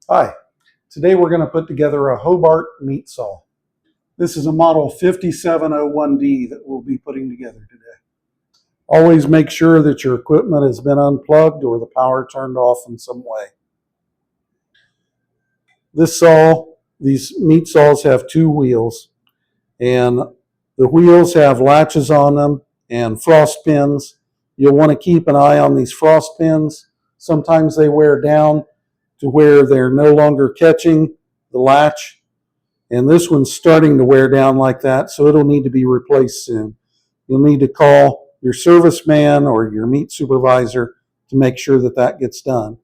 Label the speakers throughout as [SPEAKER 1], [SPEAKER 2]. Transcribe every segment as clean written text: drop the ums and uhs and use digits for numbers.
[SPEAKER 1] Hi, today we're going to put together a Hobart meat saw. This is a model 5701D that we'll be putting together today. Always make sure that your equipment has been unplugged or the power turned off in some way. These meat saws have two wheels, and the wheels have latches on them and frost pins. You'll want to keep an eye on these frost pins. Sometimes they wear down to where they're no longer catching the latch, and this one's starting to wear down like that, so it'll need to be replaced soon. You'll need to call your serviceman or your meat supervisor to make sure that that gets done.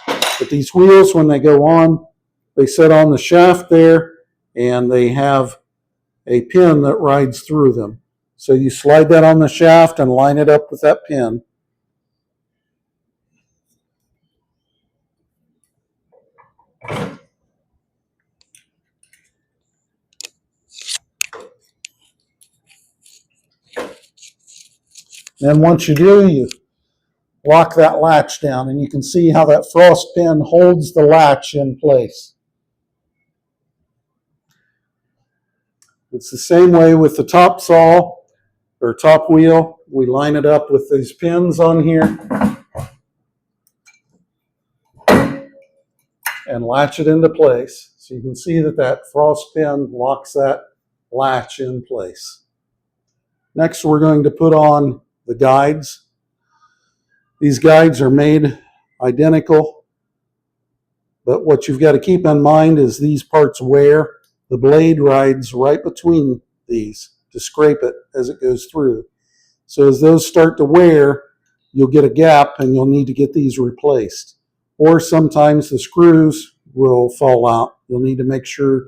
[SPEAKER 1] But these wheels, when they go on, they set on the shaft there, and they have a pin that rides through them. So you slide that on the shaft and line it up with that pin. Then once you do, you lock that latch down, and you can see how that frost pin holds the latch in place. It's the same way with the top saw or top wheel. We line it up with these pins on here and latch it into place. So you can see that that frost pin locks that latch in place. Next, we're going to put on the guides. These guides are made identical, but what you've got to keep in mind is these parts wear. The blade rides right between these to scrape it as it goes through. So as those start to wear, you'll get a gap and you'll need to get these replaced. Or sometimes the screws will fall out. You'll need to make sure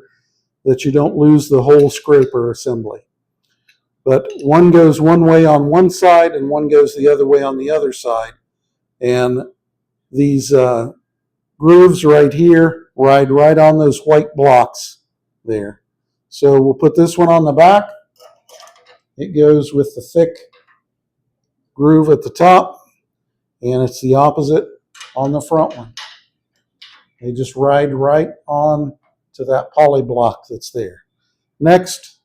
[SPEAKER 1] that you don't lose the whole scraper assembly. But one goes one way on one side and one goes the other way on the other side. And these grooves right here ride right on those white blocks there. So we'll put this one on the back. It goes with the thick groove at the top, and it's the opposite on the front one. They just ride right on to that poly block that's there. Next,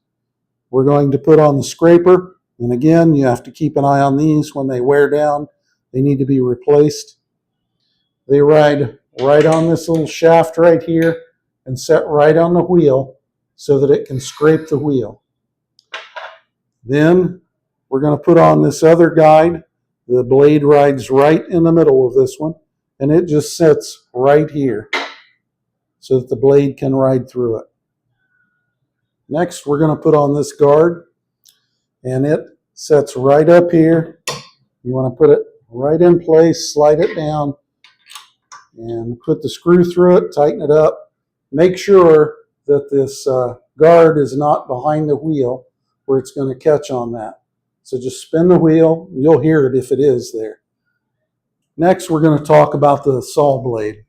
[SPEAKER 1] we're going to put on the scraper, and again, you have to keep an eye on these. When they wear down, they need to be replaced. They ride right on this little shaft right here and set right on the wheel so that it can scrape the wheel. Then we're going to put on this other guide. The blade rides right in the middle of this one, and it just sits right here so that the blade can ride through it. Next, we're going to put on this guard, and it sets right up here. You want to put it right in place, slide it down, and put the screw through it, tighten it up. Make sure that this guard is not behind the wheel where it's going to catch on that. So just spin the wheel. You'll hear it if it is there. Next, we're going to talk about the saw blade.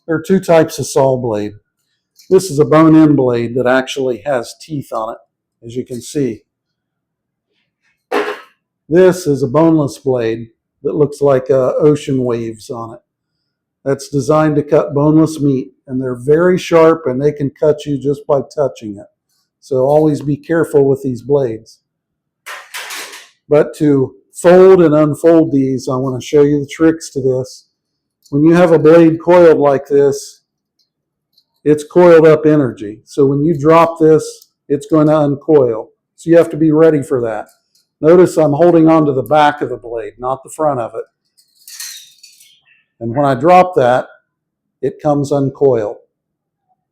[SPEAKER 1] There are two types of saw blade. This is a bone-in blade that actually has teeth on it, as you can see. This is a boneless blade that looks like ocean waves on it. That's designed to cut boneless meat, and they're very sharp, and they can cut you just by touching it. So always be careful with these blades. But to fold and unfold these, I want to show you the tricks to this. When you have a blade coiled like this, it's coiled up energy. So when you drop this, it's going to uncoil. So you have to be ready for that. Notice I'm holding on to the back of the blade, not the front of it. And when I drop that, it comes uncoiled.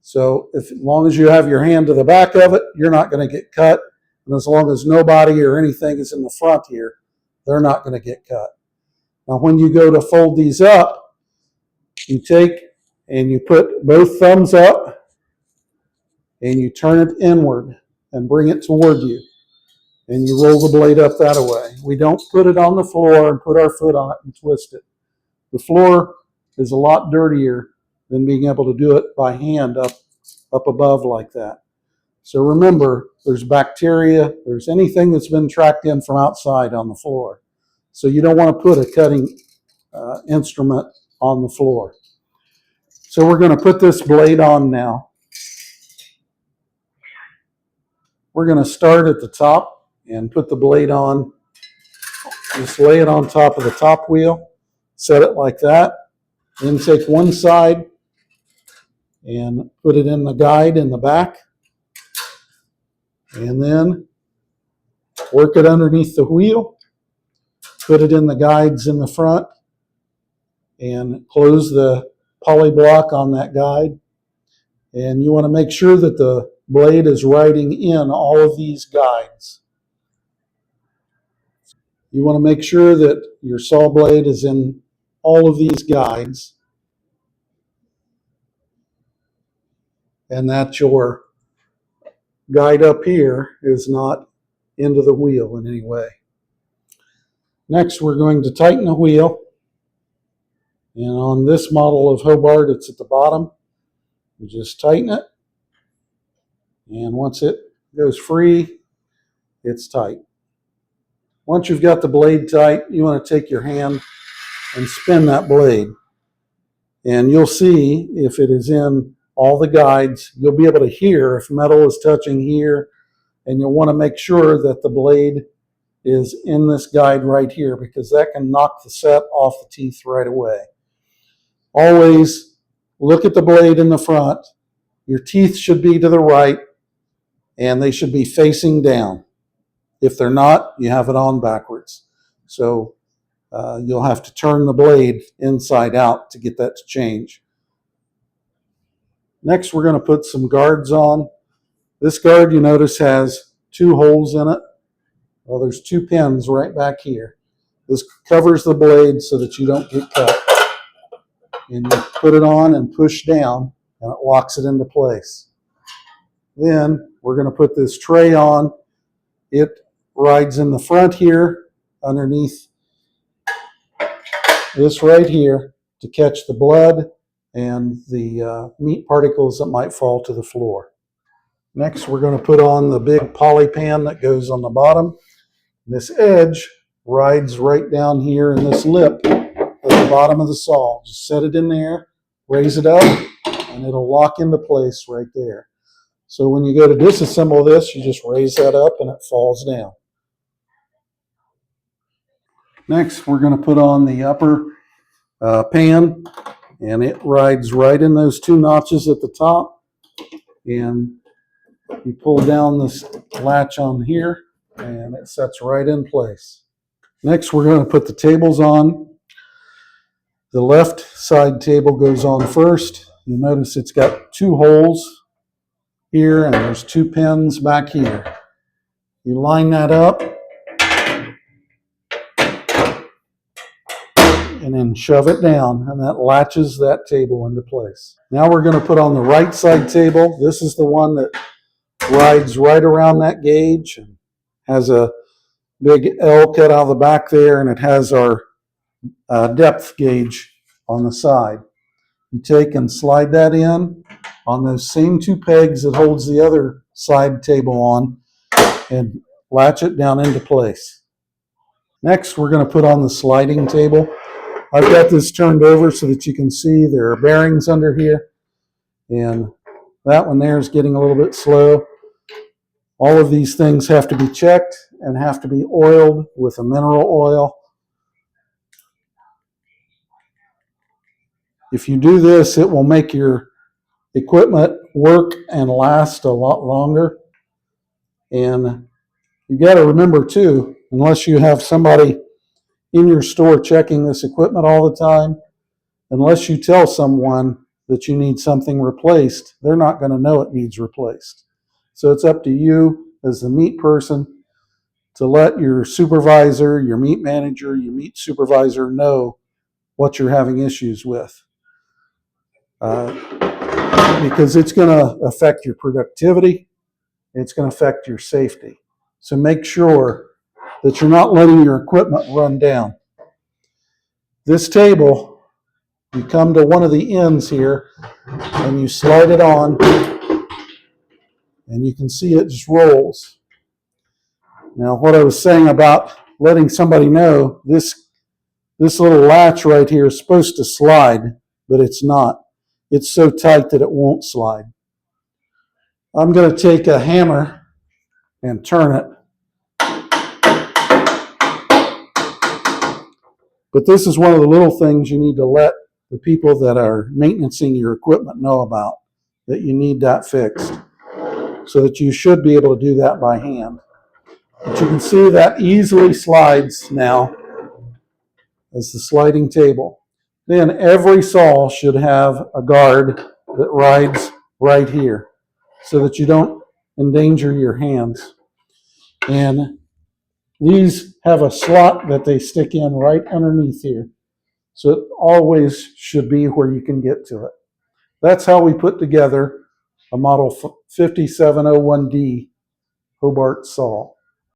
[SPEAKER 1] So as long as you have your hand to the back of it, you're not going to get cut. And as long as nobody or anything is in the front here, they're not going to get cut. Now when you go to fold these up, you take and you put both thumbs up and you turn it inward and bring it toward you. And you roll the blade up that way. We don't put it on the floor and put our foot on it and twist it. The floor is a lot dirtier than being able to do it by hand up above like that. So remember, there's bacteria, there's anything that's been tracked in from outside on the floor. So you don't want to put a cutting instrument on the floor. So we're going to put this blade on now. We're going to start at the top and put the blade on. Just lay it on top of the top wheel, set it like that. Then take one side and put it in the guide in the back. And then work it underneath the wheel. Put it in the guides in the front and close the poly block on that guide. And you want to make sure that the blade is riding in all of these guides. You want to make sure that your saw blade is in all of these guides and that your guide up here is not into the wheel in any way. Next, we're going to tighten the wheel. And on this model of Hobart, it's at the bottom. You just tighten it. And once it goes free, it's tight. Once you've got the blade tight, you want to take your hand and spin that blade. And you'll see if it is in all the guides. You'll be able to hear if metal is touching here. And you'll want to make sure that the blade is in this guide right here, because that can knock the set off the teeth right away. Always look at the blade in the front. Your teeth should be to the right and they should be facing down. If they're not, you have it on backwards. So you'll have to turn the blade inside out to get that to change. Next, we're going to put some guards on. This guard, you notice, has two holes in it. Well, there's two pins right back here. This covers the blade so that you don't get cut. And you put it on and push down, and it locks it into place. Then we're going to put this tray on. It rides in the front here, underneath this right here, to catch the blood and the meat particles that might fall to the floor. Next, we're going to put on the big poly pan that goes on the bottom. This edge rides right down here in this lip at the bottom of the saw. Just set it in there, raise it up, and it'll lock into place right there. So when you go to disassemble this, you just raise that up and it falls down. Next, we're going to put on the upper pan, and it rides right in those two notches at the top. And you pull down this latch on here, and it sets right in place. Next, we're going to put the tables on. The left side table goes on first. You'll notice it's got two holes here, and there's two pins back here. You line that up, and then shove it down, and that latches that table into place. Now we're going to put on the right side table. This is the one that rides right around that gauge and has a big L cut out of the back there, and it has our depth gauge on the side. You take and slide that in on those same two pegs that holds the other side table on, and latch it down into place. Next, we're going to put on the sliding table. I've got this turned over so that you can see there are bearings under here, and that one there is getting a little bit slow. All of these things have to be checked and have to be oiled with a mineral oil. If you do this, it will make your equipment work and last a lot longer. And you got to remember too, unless you have somebody in your store checking this equipment all the time, unless you tell someone that you need something replaced, they're not going to know it needs replaced. So it's up to you as the meat person to let your supervisor, your meat manager, your meat supervisor know what you're having issues with. Because it's going to affect your productivity, it's going to affect your safety. So make sure that you're not letting your equipment run down. This table, you come to one of the ends here and you slide it on, and you can see it just rolls. Now, what I was saying about letting somebody know, this little latch right here is supposed to slide, but it's not. it's so tight that it won't slide. I'm going to take a hammer and turn it. But this is one of the little things you need to let the people that are maintaining your equipment know about, that you need that fixed, so that you should be able to do that by hand. But you can see that easily slides now as the sliding table. Then every saw should have a guard that rides right here so that you don't endanger your hands. And these have a slot that they stick in right underneath here. So it always should be where you can get to it. That's how we put together a model 5701D Hobart saw.